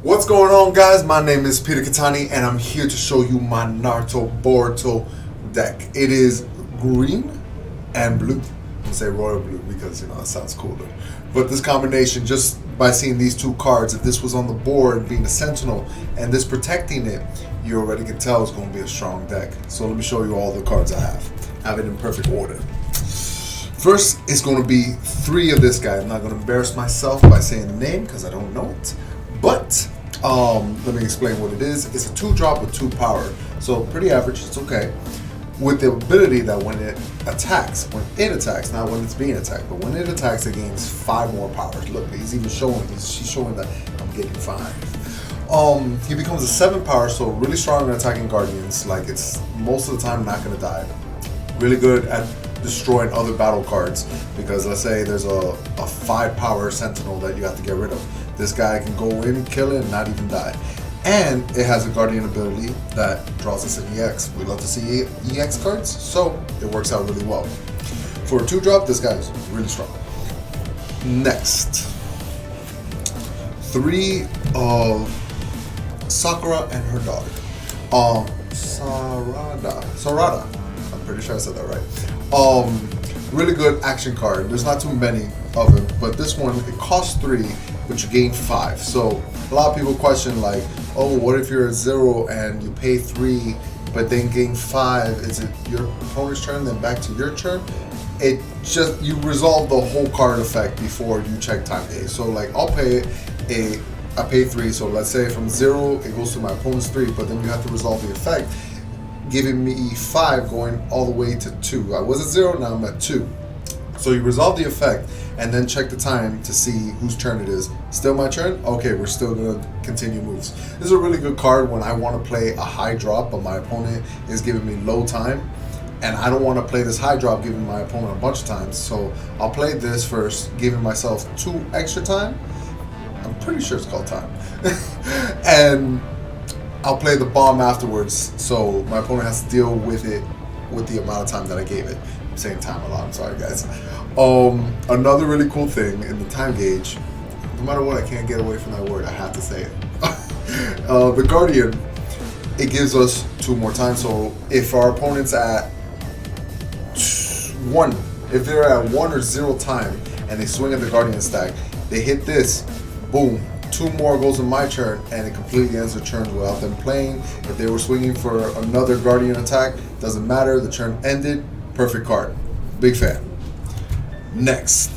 What's going on, guys? My name is Peter Cattani, and I'm here to show you my Naruto Boruto deck. It is green and blue. I'm gonna say royal blue because it sounds cooler. But this combination, just by seeing these two cards, if this was on the board being a sentinel and this protecting it, you already can tell it's going to be a strong deck. So let me show you all the cards I have. I have it in perfect order. First, it's going to be 3 of this guy. I'm not going to embarrass myself by saying the name because I don't know it. But let me explain what it is. It's a 2-drop with 2 power. So pretty average. It's okay. With the ability that when it attacks, not when it's being attacked, but when it attacks, it gains 5 more powers. Look, he's even showing, she's showing that I'm getting 5. He becomes a 7 power, so really strong at attacking guardians. Like, it's most of the time not going to die. Really good at destroying other battle cards, because let's say there's a 5 power sentinel that you have to get rid of. This guy can go in, kill it, and not even die. And it has a guardian ability that draws us an EX. We love to see EX cards, so it works out really well. For a 2-drop, this guy is really strong. Next, 3 of Sakura and her daughter. Sarada. I'm pretty sure I said that right. Really good action card. There's not too many of them, but this one, it costs 3, but you gain 5. So a lot of people question, like, oh, what if you're at 0 and you pay 3 but then gain 5? Is it your opponent's turn then back to your turn? It just, you resolve the whole card effect before you check time days. So like, I pay 3, so let's say from 0 it goes to my opponent's 3, but then you have to resolve the effect, giving me 5 going all the way to 2. I was at 0, now I'm at 2. So you resolve the effect and then check the time to see whose turn it is. Still my turn? Okay, we're still gonna continue moves. This is a really good card when I want to play a high drop, but my opponent is giving me low time, and I don't want to play this high drop giving my opponent a bunch of times. So I'll play this first, giving myself 2 extra time. I'm pretty sure it's called time. And I'll play the bomb afterwards, so my opponent has to deal with it with the amount of time that I gave it. I'm saying time a lot, I'm sorry guys. Another really cool thing in the time gauge, no matter what, I can't get away from that word, I have to say it. The Guardian, it gives us 2 more times, so if our opponent's at 1, if they're at 1 or 0 time and they swing at the Guardian stack, they hit this, boom, 2 more goes in my turn, and it completely ends the turn without them playing. If they were swinging for another Guardian attack, doesn't matter, the turn ended. Perfect card. Big fan. Next,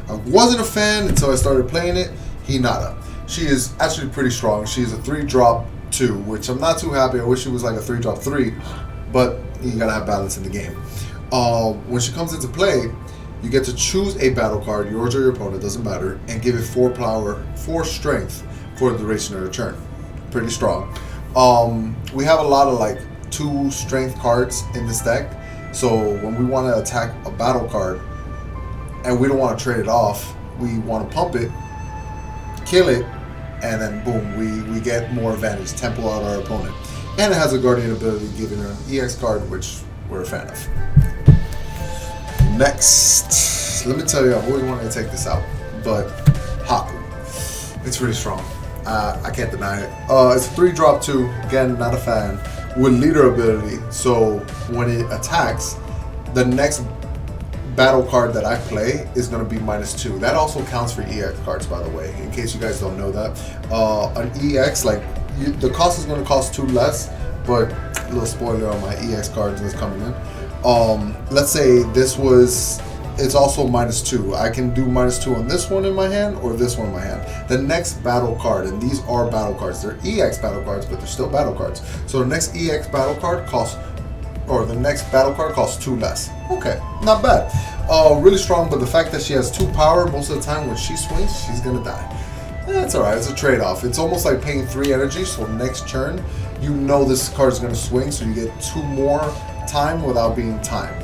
I wasn't a fan until I started playing it. Hinata. She is actually pretty strong. She's a 3-drop 2, which I'm not too happy. I wish she was like a 3-drop 3, but you gotta have balance in the game. When she comes into play, you get to choose a battle card, yours or your opponent, doesn't matter, and give it 4 power, 4 strength for the duration of the turn. Pretty strong. We have a lot of like 2 strength cards in this deck, so when we want to attack a battle card and we don't want to trade it off, we want to pump it, kill it, and then boom, we get more advantage, tempo out our opponent. And it has a guardian ability giving her an EX card, which we're a fan of. Next, let me tell you, I've always wanted to take this out, but Haku, it's really strong. I can't deny it. It's a 3-drop 2, again, not a fan, with leader ability. So when it attacks, the next battle card that I play is going to be -2. That also counts for EX cards, by the way, in case you guys don't know that. An EX, like, the cost is going to cost 2 less, but a little spoiler on my EX cards that's coming in. Let's say this was, it's also -2. I can do -2 on this one in my hand or this one in my hand. The next battle card, and these are battle cards, they're EX battle cards, but they're still battle cards. So the next EX battle card costs, or the next battle card costs 2 less. Okay, not bad. Really strong, but the fact that she has 2 power, most of the time when she swings, she's gonna die. That's alright, it's a trade-off. It's almost like paying 3 energy, so next turn, you know this card is gonna swing, so you get 2 more time without being timed.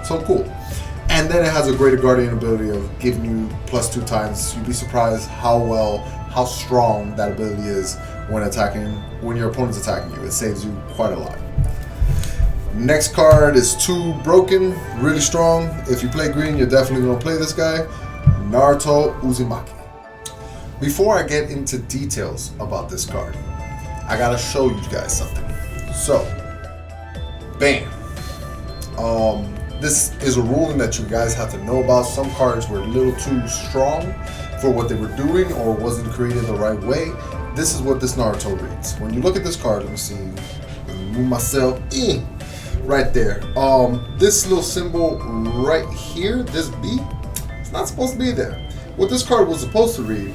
So cool. And then it has a greater guardian ability of giving you +2 times. You'd be surprised how strong that ability is when your opponent's attacking you. It saves you quite a lot. Next card is 2 broken, really strong. If you play green, you're definitely gonna play this guy, Naruto Uzumaki. before I get into details about this card, I gotta show you guys something. So, bam. This is a ruling that you guys have to know about. Some cards were a little too strong for what they were doing or wasn't created the right way. This is what this Naruto reads. When you look at this card, let me see, move myself in right there. This little symbol right here, this B, it's not supposed to be there. What this card was supposed to read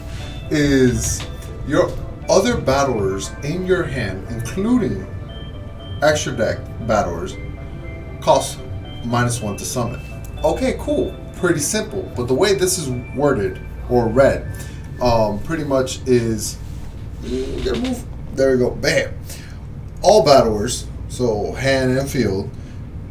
is your other battlers in your hand, including extra deck battlers, cost -1 to summon. Okay, cool. Pretty simple. But the way this is worded or read, pretty much is, gotta move. There we go. Bam. All battlers, so hand and field,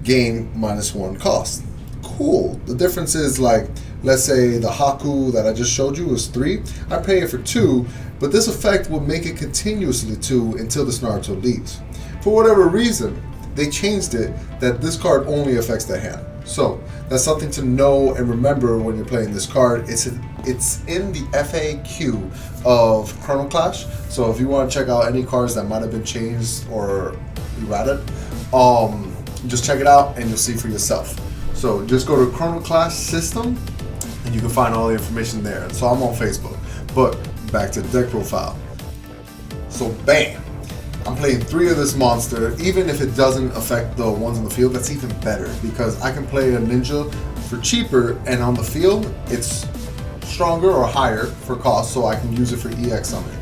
gain -1 cost. Cool. The difference is, like, let's say the Haku that I just showed you is 3. I pay it for 2, but this effect will make it continuously 2 until this Naruto leaves. For whatever reason, they changed it that this card only affects the hand. So that's something to know and remember when you're playing this card. It's in the FAQ of Chrono Clash. So if you want to check out any cards that might have been changed or errated, just check it out and you'll see for yourself. So just go to Chrono Clash system and you can find all the information there. So I'm on Facebook. But back to the deck profile. So bam. I'm playing 3 of this monster. Even if it doesn't affect the ones on the field, that's even better because I can play a ninja for cheaper, and on the field it's stronger or higher for cost, so I can use it for EX summoning.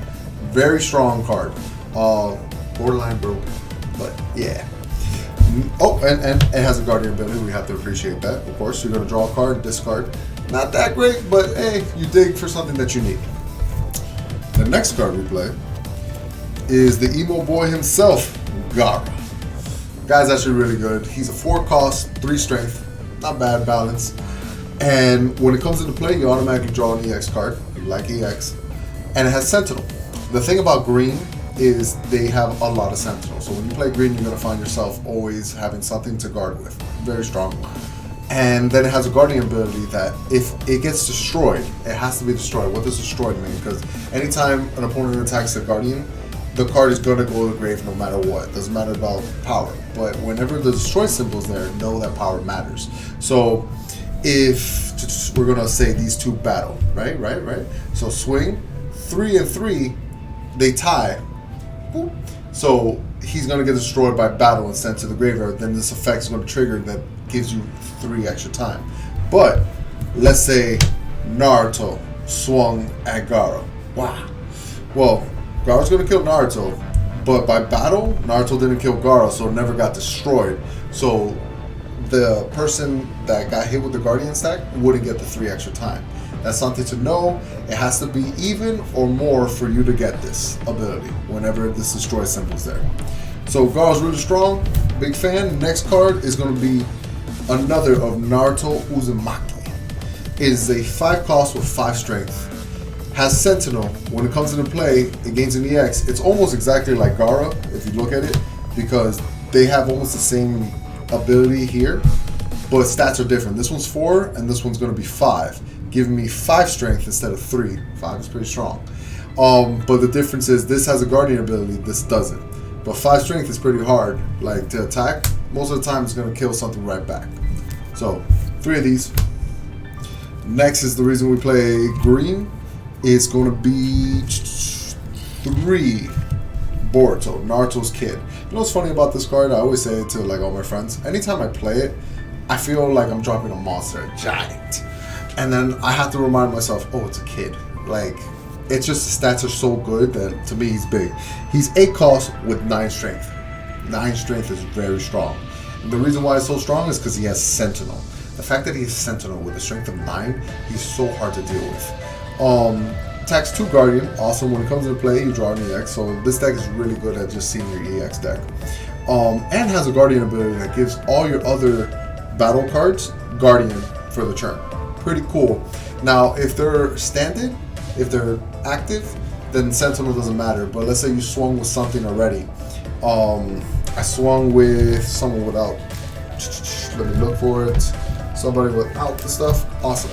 Very strong card. Borderline broken, but yeah. Oh, and it has a guardian ability. We have to appreciate that. Of course, you're gonna draw a card, discard. Not that great, but hey, you dig for something that you need. The next card we play is the emo boy himself, Gaara. Guy's actually really good. He's a 4 cost, 3 strength, not bad balance. And when it comes into play, you automatically draw an EX card. You like EX. And it has Sentinel. The thing about green is they have a lot of Sentinel. So when you play green, you're going to find yourself always having something to guard with. Very strong. And then it has a guardian ability that if it gets destroyed, it has to be destroyed. What does destroyed mean? Because anytime an opponent attacks a guardian, the card is going to go to the grave no matter what. It doesn't matter about power. But whenever the destroy symbol is there, know that power matters. So if we're going to say these two battle, right? So swing, 3 and 3, they tie. Boop. So he's going to get destroyed by battle and sent to the graveyard. Then this effect is going to trigger that gives you 3 extra time. But let's say Naruto swung at Gaara. Wow. Well, Gaara's going to kill Naruto, but by battle, Naruto didn't kill Gaara, so it never got destroyed. So the person that got hit with the Guardian stack wouldn't get the 3 extra time. That's something to know. It has to be even or more for you to get this ability whenever this destroy symbol is there. So Gaara's really strong, big fan. Next card is going to be another of Naruto Uzumaki. It is a 5 cost with 5 strength. Has Sentinel. When it comes into play, it gains an EX. It's almost exactly like Gaara, if you look at it, because they have almost the same ability here, but stats are different. This one's 4, and this one's going to be 5, giving me 5 strength instead of 3. 5 is pretty strong. But the difference is this has a guardian ability, this doesn't. But 5 strength is pretty hard, like to attack. Most of the time, it's going to kill something right back. So 3 of these. Next is the reason we play green. It's going to be 3 Boruto, Naruto's kid. You know what's funny about this card? I always say it to like all my friends. Anytime I play it, I feel like I'm dropping a monster, a giant. And then I have to remind myself, oh, it's a kid. Like, it's just the stats are so good that to me he's big. He's 8 cost with 9 strength. 9 strength is very strong. And the reason why it's so strong is because he has Sentinel. The fact that he has Sentinel with a strength of 9, he's so hard to deal with. Attacks 2 Guardian, awesome. When it comes into play, you draw an EX, so this deck is really good at just seeing your EX deck. And has a Guardian ability that gives all your other battle cards Guardian for the turn. Pretty cool. Now, if they're standing, if they're active, then Sentinel doesn't matter. But let's say you swung with something already. I swung with someone without. Let me look for it. Somebody without the stuff. Awesome.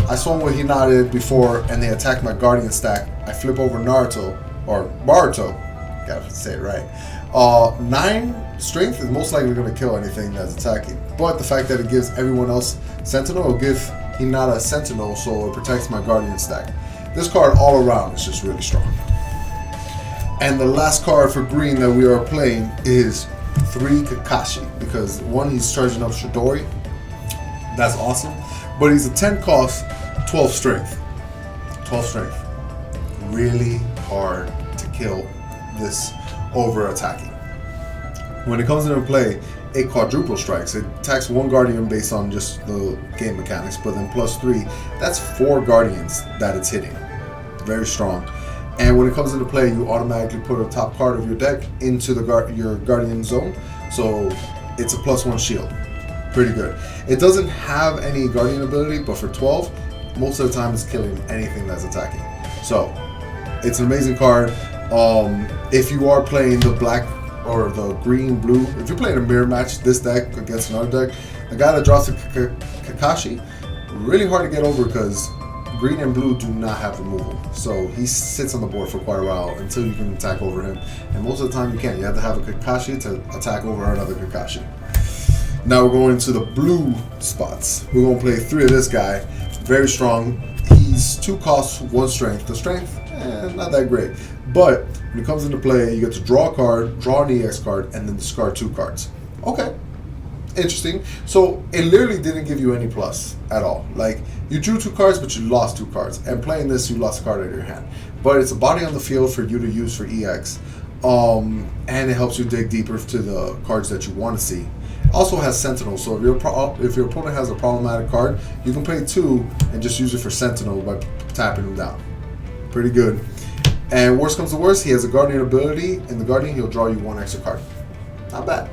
I swung with Hinata before and they attacked my Guardian stack, I flip over Naruto, or Boruto, gotta say it right. 9 strength is most likely going to kill anything that's attacking. But the fact that it gives everyone else Sentinel will give Hinata Sentinel, so it protects my Guardian stack. This card all around is just really strong. And the last card for green that we are playing is 3 Kakashi, because 1, he's charging up Shidori. That's awesome. But he's a 10 cost, 12 strength. 12 strength. Really hard to kill this over attacking. When it comes into play, it quadruple strikes. It attacks 1 Guardian based on just the game mechanics, but then +3, that's 4 Guardians that it's hitting. Very strong. And when it comes into play, you automatically put a top card of your deck into the your Guardian zone, so it's a +1 shield. Pretty good. It doesn't have any Guardian ability, but for 12, most of the time it's killing anything that's attacking. So it's an amazing card. If you are playing the black or the green blue, if you're playing a mirror match, this deck against another deck, the guy that draws the Kakashi, really hard to get over because green and blue do not have removal. So he sits on the board for quite a while until you can attack over him. And most of the time you can't. You have to have a Kakashi to attack over another Kakashi. Now we're going to the blue spots. We're going to play 3 of this guy. Very strong. He's 2 costs, 1 strength. The strength, not that great. But when it comes into play, you get to draw a card, draw an EX card, and then discard 2 cards. Okay. Interesting. So it literally didn't give you any plus at all. Like, you drew 2 cards, but you lost 2 cards. And playing this, you lost a card out of your hand. But it's a body on the field for you to use for EX. And it helps you dig deeper to the cards that you want to see. Also has Sentinel, so if your opponent has a problematic card, you can play 2 and just use it for Sentinel by tapping him down. Pretty good. And worst comes to worst, he has a Guardian ability. In the Guardian, he'll draw you 1 extra card. Not bad.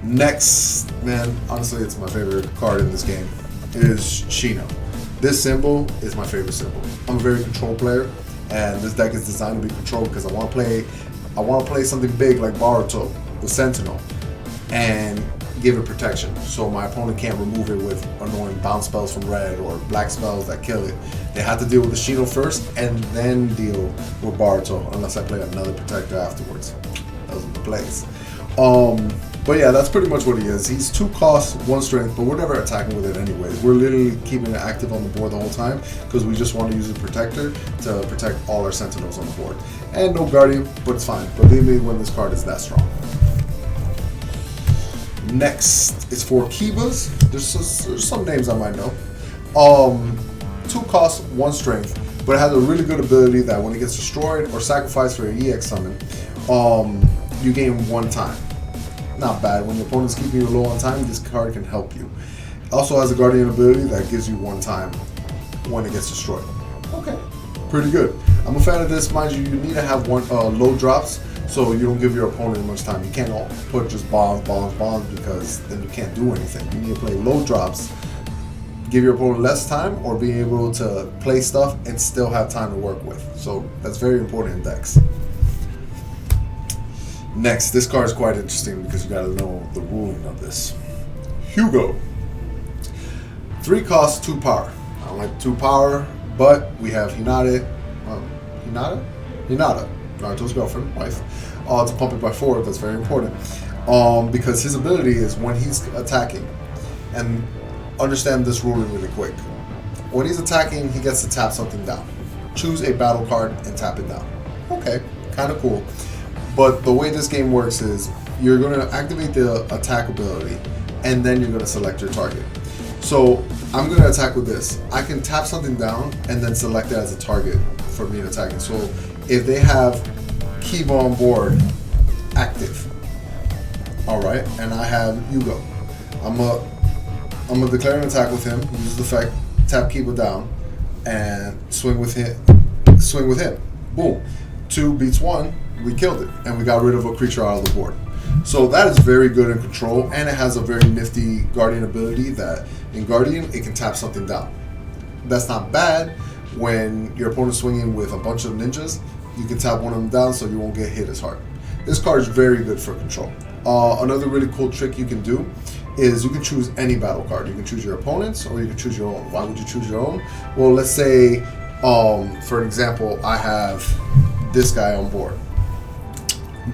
Next, man, honestly, it's my favorite card in this game, is Chino. This symbol is my favorite symbol. I'm a very control player, and this deck is designed to be controlled because I want to play something big like Boruto with Sentinel and give it protection, so my opponent can't remove it with annoying bounce spells from red or black spells that kill it. They have to deal with the Shino first and then deal with Boruto, unless I play another protector afterwards. Those are the plays. But yeah, that's pretty much what he is. He's 2 costs, 1 strength, but we're never attacking with it anyways. We're literally keeping it active on the board the whole time because we just want to use a protector to protect all our Sentinels on the board. And no Guardian, but it's fine. Believe me when this card is that strong. Next is for Kibas. There's some names I might know. 2 costs, 1 strength, but it has a really good ability that when it gets destroyed or sacrificed for an EX summon, you gain 1 time. Not bad. When your opponent's keeping you low on time, this card can help you. It also has a Guardian ability that gives you 1 time when it gets destroyed. Okay, pretty good. I'm a fan of this. Mind you, you need to have low drops so you don't give your opponent much time. You can't all put just bombs, because then you can't do anything. You need to play low drops, give your opponent less time, or be able to play stuff and still have time to work with. So that's very important in decks. Next, this card is quite interesting because you gotta know the ruling of this. Hugo. 3 costs, 2 power. I don't like 2 power, but we have Hinata, Naruto's girlfriend, wife, to pump it by 4. That's very important. Because his ability is when he's attacking, and understand this ruling really quick. When he's attacking, he gets to tap something down. Choose a battle card and tap it down. Okay, kind of cool. But the way this game works is you're going to activate the attack ability and then you're going to select your target. So I'm going to attack with this. I can tap something down and then select it as a target for me to attack it. So if they have Kiba on board active, alright, and I have Hugo, I'm gonna declare an attack with him, use the effect, tap Kiba down, and swing with him. Boom. 2 beats 1. We killed it, and we got rid of a creature out of the board. So that is very good in control, and it has a very nifty Guardian ability that in Guardian, it can tap something down. That's not bad. When your opponent's swinging with a bunch of ninjas, you can tap one of them down so you won't get hit as hard. This card is very good for control. Another really cool trick you can do is you can choose any battle card. You can choose your opponent's or you can choose your own. Why would you choose your own? Well, let's say, for example, I have this guy on board,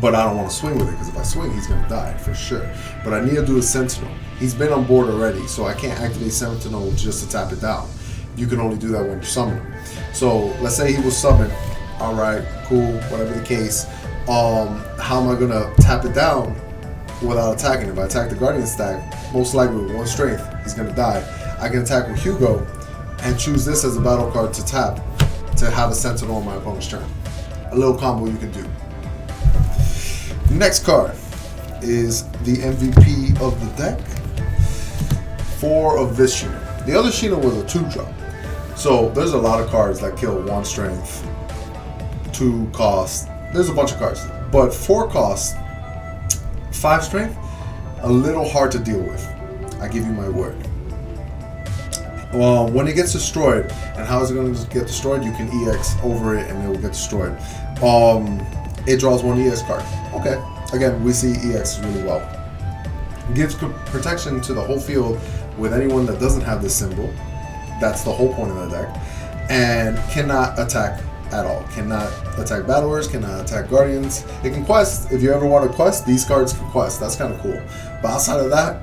but I don't want to swing with it because if I swing, he's going to die for sure. But I need to do a Sentinel. He's been on board already, so I can't activate Sentinel just to tap it down. You can only do that when you summon him. So let's say he was summoned. All right, cool, whatever the case. How am I going to tap it down without attacking? If I attack the Guardian stack, most likely with 1 strength, he's going to die. I can attack with Hugo and choose this as a battle card to tap to have a Sentinel on my opponent's turn. A little combo you can do. Next card is the MVP of the deck. 4 of this Shino. The other Shino was a 2-drop. So there's a lot of cards that kill 1 strength, 2 cost. There's a bunch of cards. But 4 cost, 5 strength, a little hard to deal with. I give you my word. When it gets destroyed, and how is it going to get destroyed? You can EX over it and it will get destroyed. It draws 1 EX card. Okay. Again, we see EX really well. Gives protection to the whole field with anyone that doesn't have this symbol. That's the whole point of the deck. And cannot attack at all. Cannot attack battlers, cannot attack guardians. It can quest. If you ever want to quest, these cards can quest. That's kind of cool. But outside of that,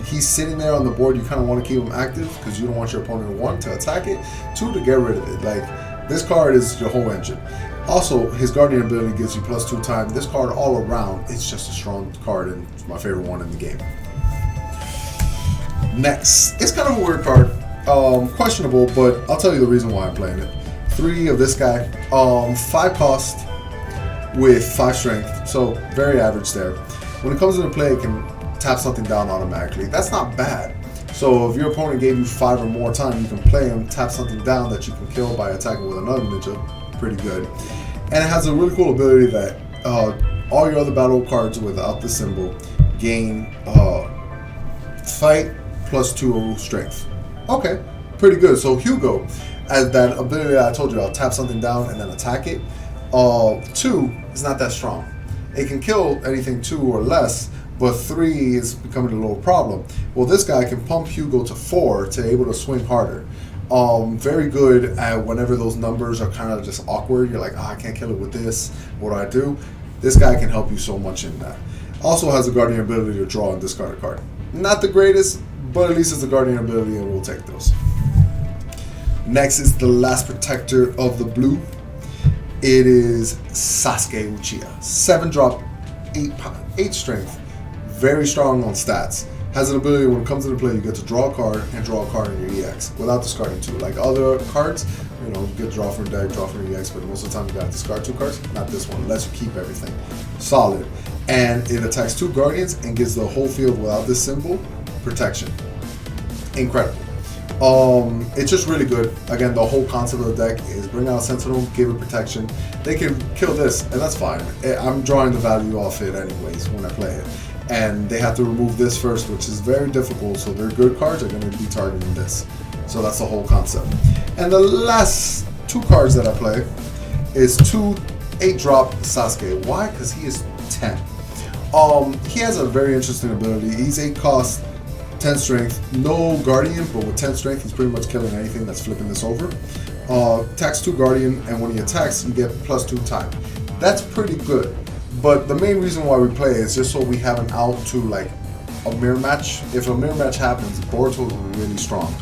he's sitting there on the board. You kind of want to keep him active because you don't want your opponent, 1, to attack it, 2, to get rid of it. Like, this card is your whole engine. Also, his Guardian ability gives you +2 time. This card all around, it's just a strong card and it's my favorite one in the game. Next, it's kind of a weird card. Questionable, but I'll tell you the reason why I'm playing it. 3 of this guy. 5 cost with 5 strength, so very average there. When it comes into play, it can tap something down automatically. That's not bad. So if your opponent gave you 5 or more time, you can play him, tap something down that you can kill by attacking with another ninja. Pretty good. And it has a really cool ability that all your other battle cards without the symbol gain fight +2 strength. Okay, pretty good. So Hugo, as that ability that I told you, I'll tap something down and then attack it. 2 is not that strong. It can kill anything 2 or less, but 3 is becoming a little problem. Well, this guy can pump Hugo to 4 to able to swing harder. Very good at whenever those numbers are kind of just awkward. You're like, I can't kill it with this. What do I do? This guy can help you so much in that. Also has a Guardian ability to draw and discard a card. Not the greatest, but at least it's a Guardian ability and we'll take those. Next is the last protector of the blue. It is Sasuke Uchiha. 7-drop, 8 strength. Very strong on stats. Has an ability when it comes into play, you get to draw a card and draw a card in your EX without discarding 2. Like other cards, you get to draw from your deck, draw from your EX, but most of the time you got to discard 2 cards. Not this one. It lets you keep everything. Solid. And it attacks 2 guardians and gives the whole field without this symbol protection. Incredible. It's just really good. Again, the whole concept of the deck is bring out a Sentinel, give it protection. They can kill this, and that's fine. I'm drawing the value off it anyways when I play it. And they have to remove this first, which is very difficult, so their good cards are going to be targeting this. So that's the whole concept. And the last 2 cards that I play is 2 8-drop Sasuke. Why? Because he is 10. He has a very interesting ability. He's 8 cost, 10 strength, no Guardian, but with 10 strength, he's pretty much killing anything that's flipping this over. Attacks 2 Guardian, and when he attacks, you get +2 time. That's pretty good. But the main reason why we play is just so we have an out to like a mirror match. If a mirror match happens, Boruto will be really strong.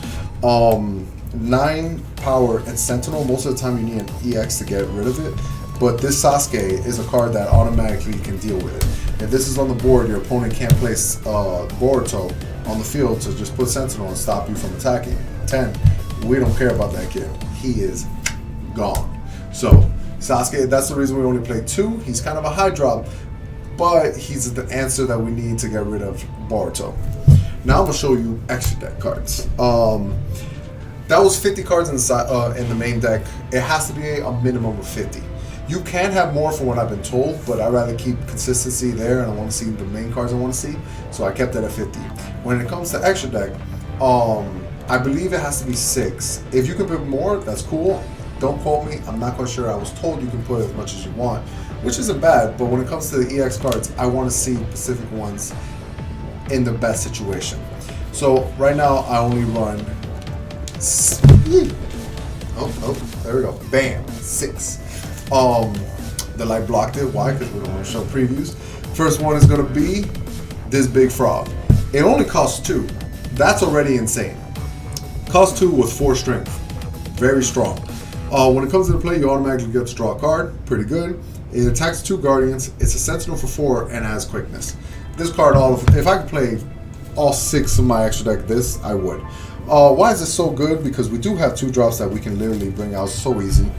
9 power and Sentinel, most of the time you need an EX to get rid of it. But this Sasuke is a card that automatically can deal with it. If this is on the board, your opponent can't place Boruto on the field to just put Sentinel and stop you from attacking. 10, we don't care about that kid. He is gone. So Sasuke, that's the reason we only play 2. He's kind of a high drop, but he's the answer that we need to get rid of Boruto. Now I'm gonna show you extra deck cards. That was 50 cards in the main deck. It has to be a minimum of 50. You can have more from what I've been told, but I'd rather keep consistency there, and I want to see the main cards I want to see, so I kept it at 50. When it comes to extra deck, I believe it has to be 6. If you can put more, that's cool. Don't quote me, I'm not quite sure. I was told you can put as much as you want, which isn't bad, but when it comes to the EX cards, I want to see specific ones in the best situation. So right now I only run. There we go. Bam, 6. The light blocked it. Why? Because we don't want to show previews. First one is gonna be this big frog. It only costs 2. That's already insane. Cost 2 with 4 strength. Very strong. When it comes to the play, you automatically get to draw a card. Pretty good. It attacks 2 guardians. It's a sentinel for 4 and has quickness. This card, if I could play all 6 of my extra deck this, I would. Why is this so good? Because we do have 2 drops that we can literally bring out so easy.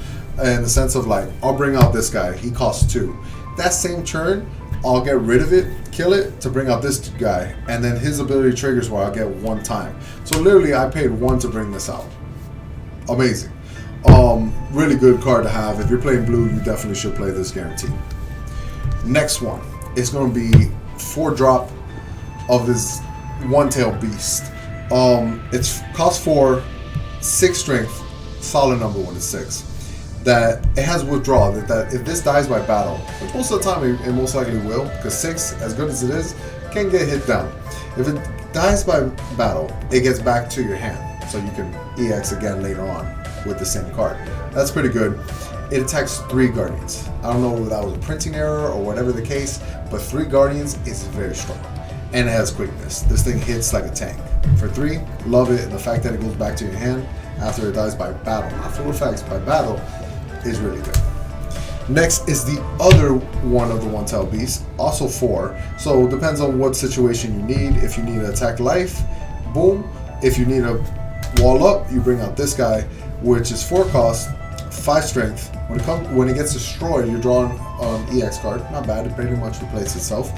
In the sense of like, I'll bring out this guy. He costs 2. That same turn, I'll get rid of it, kill it, to bring out this guy. And then his ability triggers where I'll get 1 time. So literally, I paid 1 to bring this out. Amazing. Really good card to have. If you're playing blue, you definitely should play this, guaranteed. Next one. It's going to be 4 drop of this one-tailed beast. It's cost 4, 6 strength, solid number when it's 6. That it has withdrawal. That if this dies by battle, which most of the time it most likely will, because 6, as good as it is, can get hit down. If it dies by battle, it gets back to your hand, so you can EX again later on with the same card. That's pretty good. It attacks 3 guardians. I don't know if that was a printing error or whatever the case, but 3 guardians is very strong. And it has quickness. This thing hits like a tank. For 3, love it. And the fact that it goes back to your hand after it dies by battle, not full effects, by battle, is really good. Next is the other one of the one-tailed beast, also 4. So it depends on what situation you need. If you need to attack life, boom. If you need a wall up, you bring out this guy, which is 4 cost, 5 strength. When it gets destroyed, you're drawing an EX card. Not bad. It pretty much replaces itself.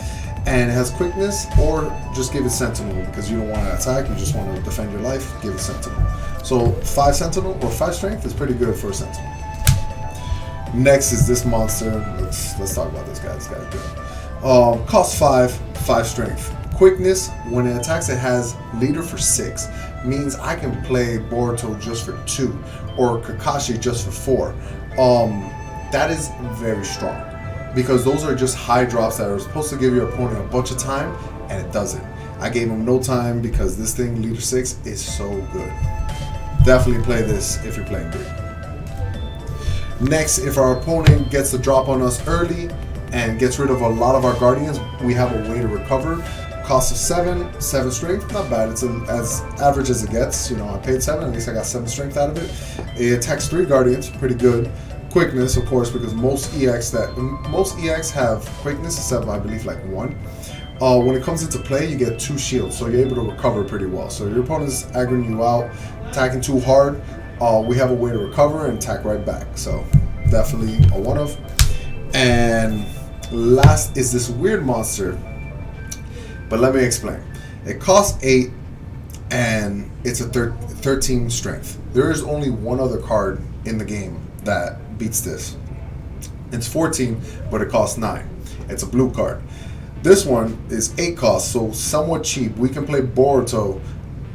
And it has quickness, or just give it sentinel because you don't want to attack. You just want to defend your life. Give it sentinel. So 5 sentinel or 5 strength is pretty good for a sentinel. Next is this monster. Let's talk about this guy. This guy's good. Cost 5 strength. Quickness. When it attacks, it has leader for 6. Means I can play Boruto just for 2 or Kakashi just for 4. That is very strong because those are just high drops that are supposed to give your opponent a bunch of time, and it doesn't. I gave him no time because this thing, leader 6, is so good. Definitely play this if you're playing green. Next, if our opponent gets the drop on us early and gets rid of a lot of our guardians, we have a way to recover. Cost of 7 strength, not bad. It's as average as it gets. You know, I paid 7, at least I got 7 strength out of it. It attacks 3 guardians, pretty good. Quickness, of course, because most EX have quickness, except I believe like 1. When it comes into play, you get 2 shields, so you're able to recover pretty well. So your opponent's aggroing you out, attacking too hard. We have a way to recover and attack right back. So definitely a one of. And last is this weird monster. But let me explain. It costs 8 and it's a 13 strength. There is only one other card in the game that beats this. It's 14, but it costs 9. It's a blue card. This one is 8 cost, so somewhat cheap. We can play Boruto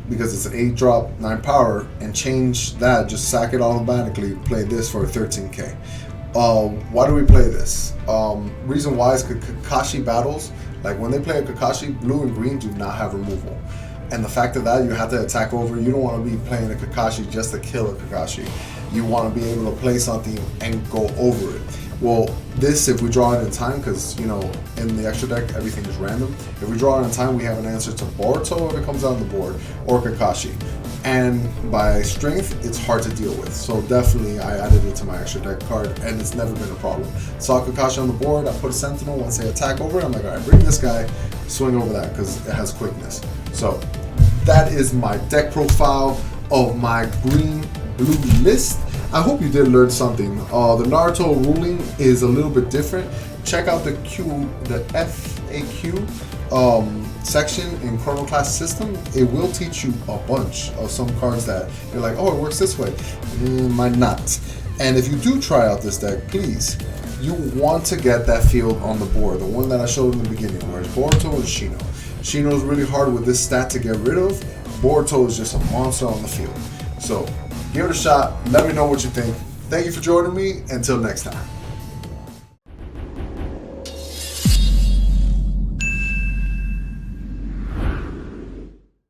because it's an 8 drop, 9 power, and change that, just sack it automatically, play this for 13k. Why do we play this? Reason why is Kakashi battles, like when they play a Kakashi, blue and green do not have removal. And the fact of that, you have to attack over. You don't want to be playing a Kakashi just to kill a Kakashi. You want to be able to play something and go over it. Well, this, if we draw it in time, because, you know, in the extra deck, everything is random. If we draw it in time, we have an answer to Boruto if it comes on the board, or Kakashi. And by strength, it's hard to deal with. So definitely, I added it to my extra deck card, and it's never been a problem. Saw Kakashi on the board, I put a Sentinel. Once they attack over it, I'm like, all right, bring this guy, swing over that, because it has quickness. So that is my deck profile of my green-blue list. I hope you did learn something. The Naruto ruling is a little bit different. Check out the FAQ section in Chrono Class system. It will teach you a bunch of some cards that you're like, oh, it works this way. Might not. And if you do try out this deck, please, you want to get that field on the board. The one that I showed in the beginning, where it's Boruto and Shino. Shino is really hard with this stat to get rid of. Boruto is just a monster on the field. So give it a shot. Let me know what you think. Thank you for joining me. Until next time.